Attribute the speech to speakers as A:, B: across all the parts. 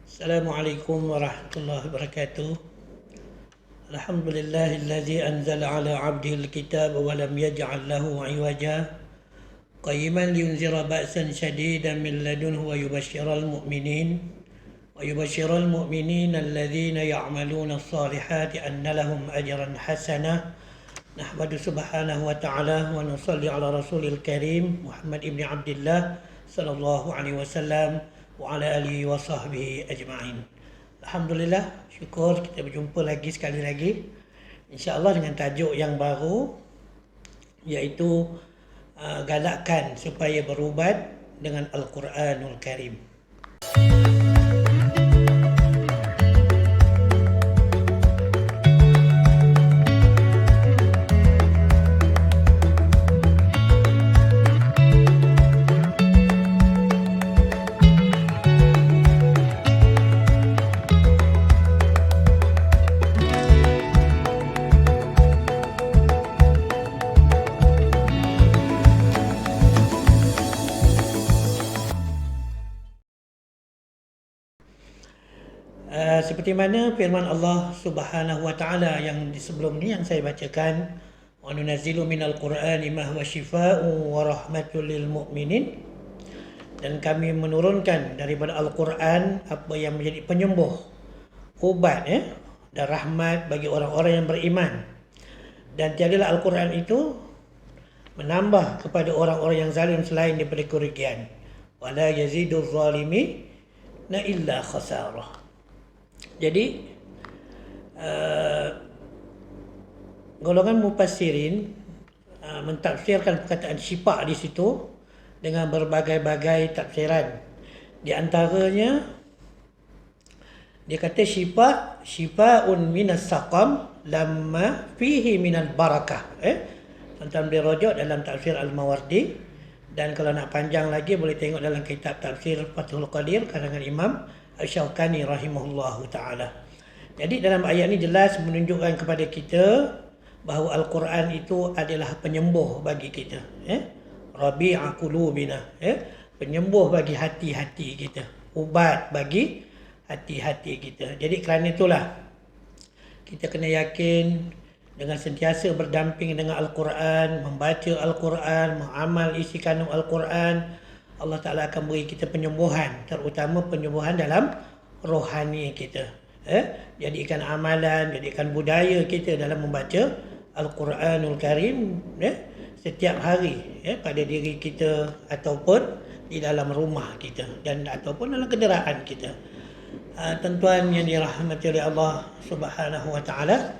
A: Assalamualaikum warahmatullahi wabarakatuh. Alhamdulillahilladzi anzala ala 'abdihil kitab wa lam yaj'al lahu 'iwaja qayyiman liyunzira ba'san shadidan min ladunhu wa yubashshiral mu'minin alladhina ya'maluna as-salihati anna lahum ajran hasanah. Nahmadu subhanahu wa ta'ala wa nusalli ala rasulil karim Muhammad ibn Abdullah sallallahu alaihi wasallam wa ala alihi wa sahbihi ajma'in. Alhamdulillah, syukur kita berjumpa lagi sekali lagi, insya-Allah dengan tajuk yang baru, iaitu galakkan supaya berubat dengan Al-Quranul Karim. Seperti mana firman Allah Subhanahu wa taala yang di sebelum ni yang saya bacakan, wa nunazzilu minal qur'ani ma huwa syifaa'un wa rahmatul lil mu'minin, dan kami menurunkan daripada Al-Quran apa yang menjadi penyembuh, ubat dan rahmat bagi orang-orang yang beriman. Dan tiadalah Al-Quran itu menambah kepada orang-orang yang zalim selain daripada kerugian. Wala yaziduz zalimina illa khasarah. Jadi golongan mufassirin mentafsirkan perkataan syifa di situ dengan berbagai-bagai tafsiran. Di antaranya dia kata syifaun minas saqam lamma fihi minal barakah. Tuan-tuan boleh rujuk dalam tafsir Al-Mawardi, dan kalau nak panjang lagi boleh tengok dalam kitab tafsir Fathul Qadir karangan Imam Asy-Syaukani rahimahullahu ta'ala. Jadi dalam ayat ni jelas menunjukkan kepada kita bahawa Al-Quran itu adalah penyembuh bagi kita. Rabi'a qulubina. Penyembuh bagi hati-hati kita. Ubat bagi hati-hati kita. Jadi kerana itulah kita kena yakin dengan sentiasa berdamping dengan Al-Quran, membaca Al-Quran, mengamal isi kandung Al-Quran, Allah Ta'ala akan beri kita penyembuhan, terutama penyembuhan dalam rohani kita. Jadikan amalan, jadikan budaya kita dalam membaca Al-Quranul Karim setiap hari, pada diri kita ataupun di dalam rumah kita dan ataupun dalam kenderaan kita. Tuan-tuan yang dirahmati oleh Allah Subhanahu wa Ta'ala,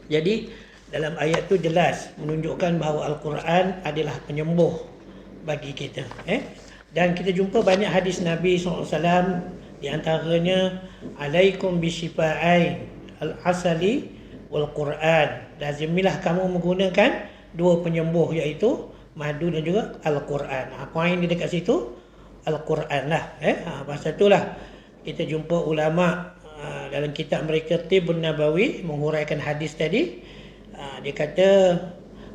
A: jadi dalam ayat tu jelas menunjukkan bahawa Al-Quran adalah penyembuh bagi kita. Dan kita jumpa banyak hadis Nabi SAW, di antaranya alaikum bisyifa'ain al-asali wal Quran. Lazimilah kamu menggunakan dua penyembuh, iaitu madu dan juga Al-Quran. Poin di dekat situ Al-Quran lah. Pasal itulah kita jumpa ulama dalam kitab mereka Tibbun Nabawi menguraikan hadis tadi. Dia kata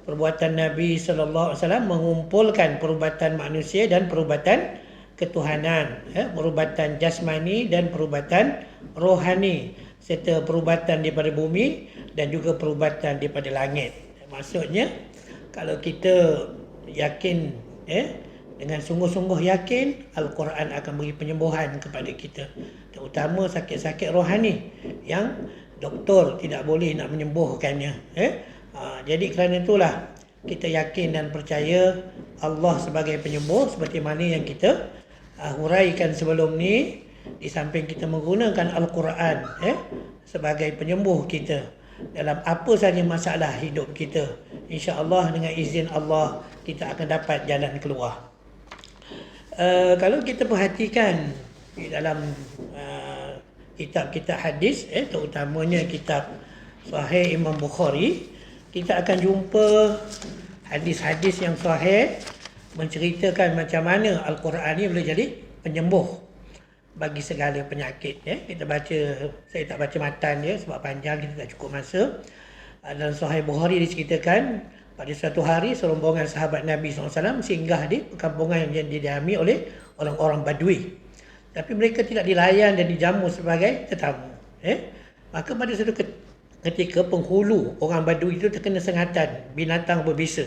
A: perbuatan Nabi SAW mengumpulkan perubatan manusia dan perubatan ketuhanan, perubatan jasmani dan perubatan rohani, serta perubatan daripada bumi dan juga perubatan daripada langit. Maksudnya kalau kita yakin, dengan sungguh-sungguh yakin, Al-Quran akan beri penyembuhan kepada kita, terutama sakit-sakit rohani yang doktor tidak boleh nak menyembuhkannya. Jadi kerana itulah kita yakin dan percaya Allah sebagai penyembuh, seperti mana yang kita huraikan sebelum ni. Di samping kita menggunakan Al-Quran sebagai penyembuh kita dalam apa sahaja masalah hidup kita, insya-Allah dengan izin Allah kita akan dapat jalan keluar. Kalau kita perhatikan di dalam kitab-kitab hadis, terutamanya kitab Sahih Imam Bukhari, kita akan jumpa hadis-hadis yang sahih menceritakan macam mana Al-Quran ni boleh jadi penyembuh bagi segala penyakit. Kita baca, saya tak baca matan dia sebab panjang, kita tak cukup masa. Dalam Sahih Bukhari diceritakan pada suatu hari serombongan sahabat Nabi SAW singgah di perkampungan yang didiami oleh orang-orang Badui. tapi mereka tidak dilayan dan dijamu sebagai tetamu. Maka pada satu ketika penghulu orang Badui itu terkena sengatan binatang berbisa.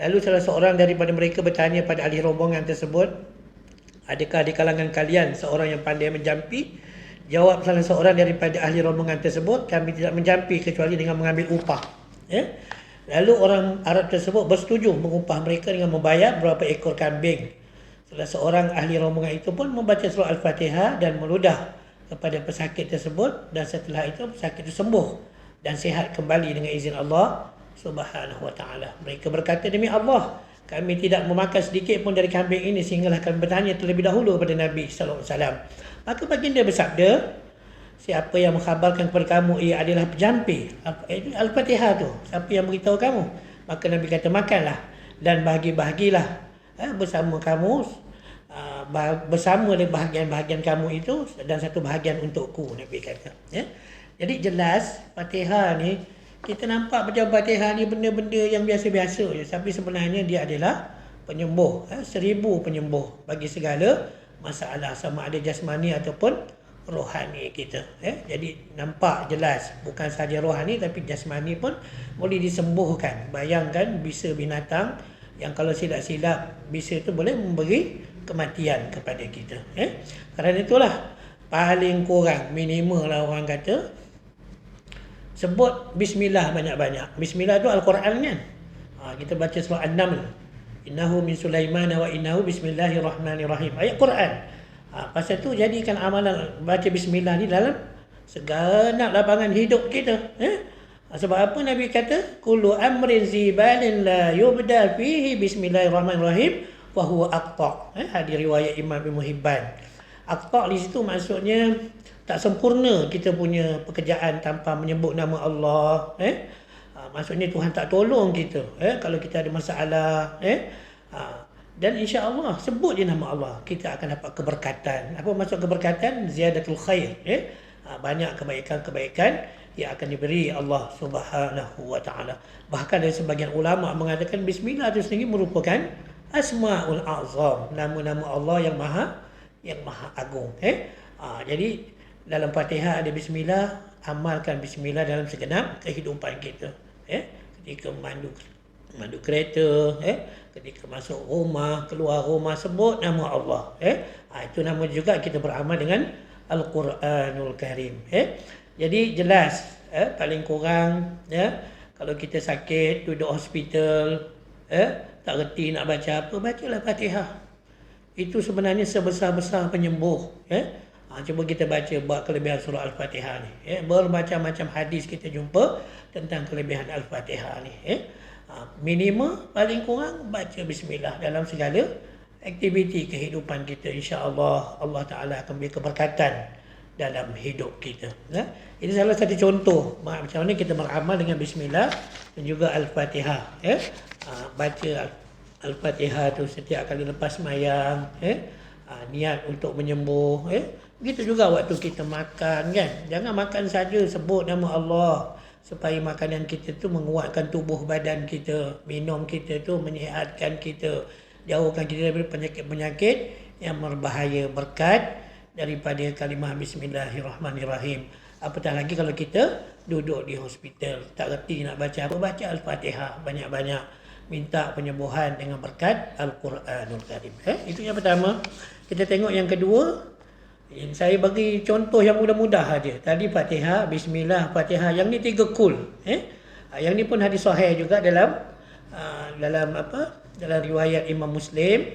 A: Lalu salah seorang daripada mereka bertanya pada ahli rombongan tersebut, adakah di kalangan kalian seorang yang pandai menjampi? Jawab salah seorang daripada ahli rombongan tersebut, kami tidak menjampi kecuali dengan mengambil upah. Lalu orang Arab tersebut bersetuju mengupah mereka dengan membayar berapa ekor kambing. Salah seorang ahli rombongan itu pun membaca surah Al-Fatihah dan meludah kepada pesakit tersebut, dan setelah itu pesakit itu sembuh dan sihat kembali dengan izin Allah Subhanahu wa ta'ala. Mereka berkata, demi Allah, kami tidak memakan sedikit pun dari kambing ini sehinggalah kami bertanya terlebih dahulu kepada Nabi sallallahu alaihi wasallam. Maka baginda bersabda, siapa yang mengkhabarkan kepada kamu ia adalah penjampi Al-Fatihah tu, siapa yang beritahu kamu? Maka Nabi kata, makanlah dan bahagi-bahagilah bersama kamu, bersama dengan bahagian-bahagian kamu itu, dan satu bahagian untukku, Nabi kata. Jadi jelas Fatihah ni, kita nampak macam Fatihah ni benda-benda yang biasa-biasa je, tapi sebenarnya dia adalah penyembuh, 1000 penyembuh bagi segala masalah, sama ada jasmani ataupun rohani kita. Jadi nampak jelas, bukan sahaja rohani tapi jasmani pun boleh disembuhkan. Bayangkan bisa binatang yang kalau silap-silap bisa itu boleh memberi kematian kepada kita. Kerana itulah paling kurang minimal lah orang kata sebut bismillah banyak-banyak. Bismillah tu Al-Quran kan. Kita baca surah An-Naml, innahu min Sulaiman wa innahu bismillahirrahmanirrahim, ayat Quran. Pasal tu jadikan amalan baca bismillah ni dalam segenap lapangan hidup kita. Sebab apa Nabi kata, kullu amrin zibalin la yubda fihi bismillahirrahmanirrahim wa huwa aqta. Hadis riwayat Imam Ibn Hibban. Aqta di situ maksudnya tak sempurna kita punya pekerjaan tanpa menyebut nama Allah. Maksudnya Tuhan tak tolong kita kalau kita ada masalah. Dan insya-Allah sebut je nama Allah, kita akan dapat keberkatan. Apa maksud keberkatan? Ziyadatul khair. Banyak kebaikan-kebaikan yang akan diberi Allah Subhanahu wa ta'ala. Bahkan ada sebagian ulama mengatakan bismillah itu sendiri merupakan Asmaul Azam, nama-nama Allah yang maha agung. Jadi dalam Fatihah ada bismillah, amalkan bismillah dalam segenap kehidupan kita. Ketika mandu kereta, ketika masuk rumah, keluar rumah, sebut nama Allah. Itu nama juga kita beramal dengan Al-Quranul Karim. Jadi jelas, paling kurang kalau kita sakit, duduk hospital, tak reti nak baca apa, bacalah Fatihah. Itu sebenarnya sebesar-besar penyembuh. Cuba kita baca bab kelebihan surah Al-Fatihah ni. Bermacam-macam hadis kita jumpa tentang kelebihan Al-Fatihah ni. Minimal paling kurang baca bismillah dalam segala aktiviti kehidupan kita. InsyaAllah Allah Ta'ala akan beri keberkatan dalam hidup kita. Ini salah satu contoh macam mana kita beramal dengan bismillah dan juga Al-Fatihah. Baca Al-Fatihah tu setiap kali lepas sembahyang, niat untuk menyembuh. Begitu juga waktu kita makan kan. Jangan makan saja sebut nama Allah, supaya makanan kita tu menguatkan tubuh badan kita, minum kita tu menyihatkan kita, jauhkan kita daripada penyakit-penyakit yang berbahaya berkat daripada kalimah bismillahirrahmanirrahim. Apatah lagi kalau kita duduk di hospital, tak reti nak baca apa, baca Al-Fatihah banyak-banyak, minta penyembuhan dengan berkat Al-Quranul Karim. Itu yang pertama. Kita tengok yang kedua. Saya bagi contoh yang mudah-mudah saja. Tadi Fatihah, bismillah, Fatihah. Yang ni 3 kul. Yang ni pun hadis sahih juga dalam riwayat Imam Muslim.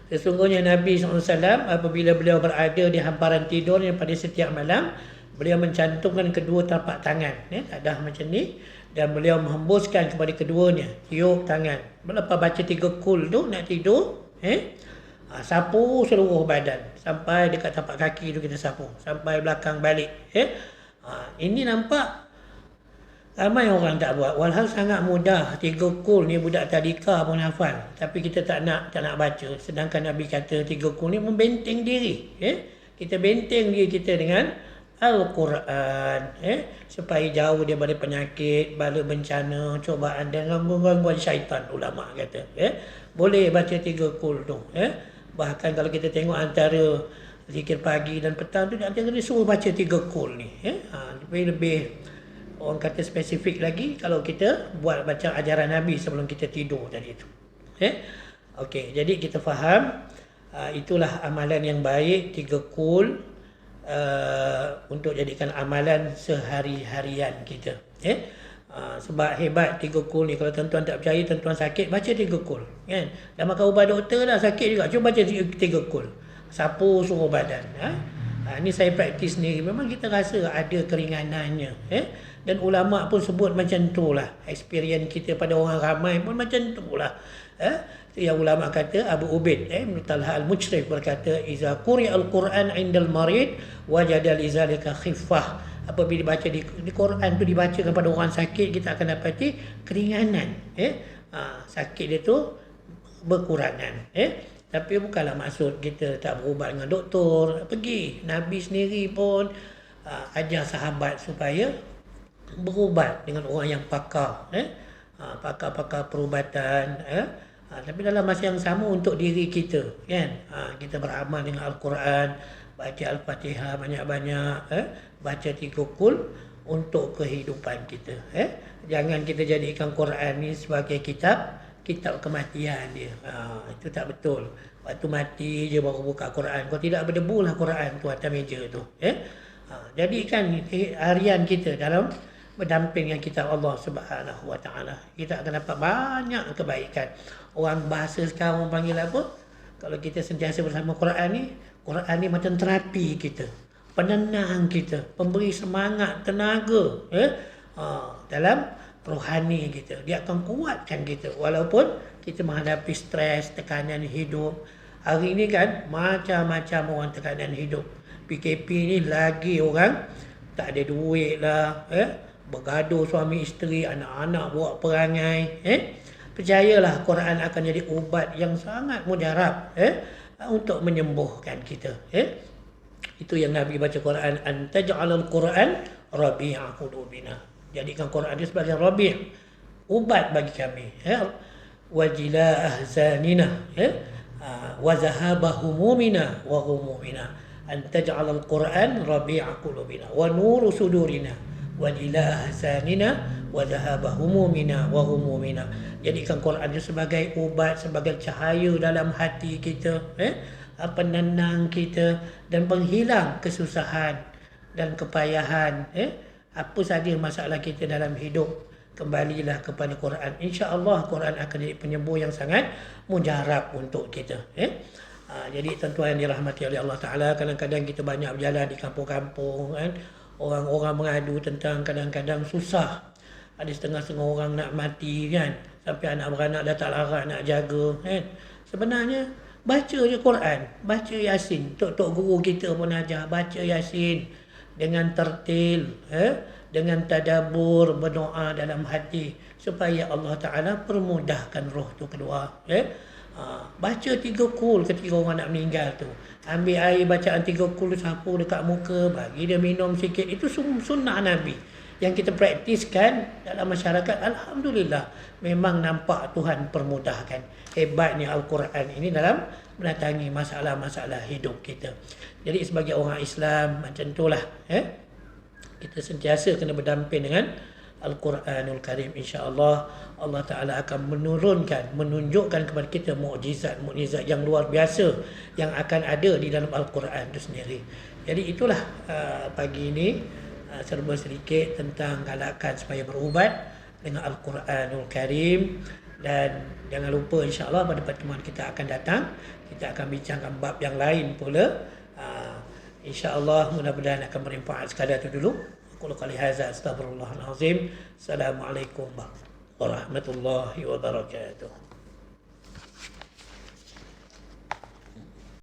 A: Sesungguhnya Nabi SAW apabila beliau berada di hamparan tidurnya pada setiap malam, beliau mencantumkan kedua tapak tangan, tadah macam ni, dan beliau menghembuskan kepada keduanya, tiup tangan. Lepas baca 3 kul tu nak tidur, sapu seluruh badan sampai dekat tapak kaki tu kita sapu sampai belakang balik. Ini nampak ramai orang tak buat, walhal sangat mudah. 3 kul ni budak tadika pun hafal, tapi kita tak nak baca. Sedangkan Nabi kata 3 kul ni membenteng diri. Kita benteng diri kita dengan Al-Quran, supaya jauh daripada penyakit, bala bencana, cobaan dan gangguan syaitan. Ulama kata boleh baca 3 kul tu. Bahkan kalau kita tengok antara Zikir pagi dan petang tu antara dia suruh baca 3 kul ni. Lebih orang kata spesifik lagi kalau kita buat baca ajaran Nabi sebelum kita tidur tadi tu. Okey, jadi kita faham itulah amalan yang baik 3 kul untuk jadikan amalan sehari-harian kita. Sebab hebat 3 kul ni, kalau tuan-tuan tak percaya, tuan-tuan sakit baca 3 kul kan. Dah makan ubat doktor dah sakit juga, cuba baca 3 kul. Sapu suruh badan. Ini saya praktis sendiri. Memang kita rasa ada keringanannya. Dan ulama pun sebut macam tu lah. Experience kita pada orang ramai pun macam tu lah. Yang ulama kata, Abu Ubaid Ibn Talha Al-Mujrif berkata, Iza quri'al Qur'an indal marid wajadal izalika khifah. Apabila dibaca di Quran tu dibaca kepada orang sakit, kita akan dapati keringanan. Sakit dia tu berkurangan. Tapi bukanlah maksud kita tak berubat dengan doktor. Pergi. Nabi sendiri pun ajar sahabat supaya berubat dengan orang yang pakar. Pakar-pakar perubatan. Tapi dalam masa yang sama untuk diri kita. Kan? Kita beramal dengan Al-Quran. Baca Al-Fatihah banyak-banyak. Baca 3 kul untuk kehidupan kita. Jangan kita jadikan Quran ni sebagai kitab kematian dia. Itu tak betul. Waktu mati je baru buka Quran. Kalau tidak berdebu lah Quran tu atas meja tu. Jadikan harian kita dalam berdamping dengan kitab Allah Subhanahu Wa Taala. Kita akan dapat banyak kebaikan. Orang bahasa sekarang orang panggil apa? Kalau kita sentiasa bersama Quran ni macam terapi kita. Penenang kita. Pemberi semangat, tenaga. Dalam rohani kita. Dia akan kuatkan kita walaupun kita menghadapi stres, tekanan hidup. Hari ini kan macam-macam orang tekanan hidup. PKP ni lagi orang tak ada duit lah, bergaduh suami isteri, anak-anak buat perangai. Percayalah Quran akan jadi ubat yang sangat mujarab untuk menyembuhkan kita. Itu yang Nabi baca Quran, an taj'alal Quran rabi'a qulubina. Jadikan Quran itu sebagai rabi', ubat bagi kami. Wajila ahzanina, wa zahaba humumina wa humumina. An taj'al al-Quran rabi'a qulubina wa nuru sudurina. Wajila ahzanina wa zahaba humumina wa humumina. Jadikan Quran itu sebagai ubat, sebagai cahaya dalam hati kita, penenang kita dan penghilang kesusahan dan kepayahan. Apa saja masalah kita dalam hidup, kembalilah kepada Quran. InsyaAllah Quran akan jadi penyembuh yang sangat mujarab untuk kita. Jadi tuan-tuan yang dirahmati oleh Allah Ta'ala, kadang-kadang kita banyak berjalan di kampung-kampung kan. Orang-orang mengadu tentang kadang-kadang susah. Ada setengah-setengah orang nak mati kan. Sampai anak beranak dah tak larat nak jaga kan. Sebenarnya baca je Quran, baca Yasin. Tok-tok guru kita pun ajar baca Yasin dengan tertil, dengan tadabbur, berdoa dalam hati supaya Allah Ta'ala permudahkan roh tu keluar. Baca 3 kul ketika orang nak meninggal tu. Ambil air bacaan 3 kul, sapu dekat muka, bagi dia minum sikit. Itu sunnah Nabi yang kita praktiskan dalam masyarakat. Alhamdulillah, memang nampak Tuhan permudahkan. Hebatnya Al-Quran ini dalam mendatangi masalah-masalah hidup kita. Jadi sebagai orang Islam macam itulah, kita sentiasa kena berdamping dengan Al-Quranul Karim. InsyaAllah Allah Ta'ala akan menunjukkan kepada kita mukjizat yang luar biasa yang akan ada di dalam Al-Quran itu sendiri. Jadi itulah pagi ini serba sedikit tentang galakan supaya berubat dengan Al-Quranul Karim. Dan jangan lupa insyaAllah pada pertemuan kita akan datang, kita akan bincangkan bab yang lain pula. InsyaAllah mudah-mudahan akan bermanfaat. Sekadar itu dulu. Aku qali hadza astaghfirullahal azim. Assalamualaikum warahmatullahi wabarakatuh.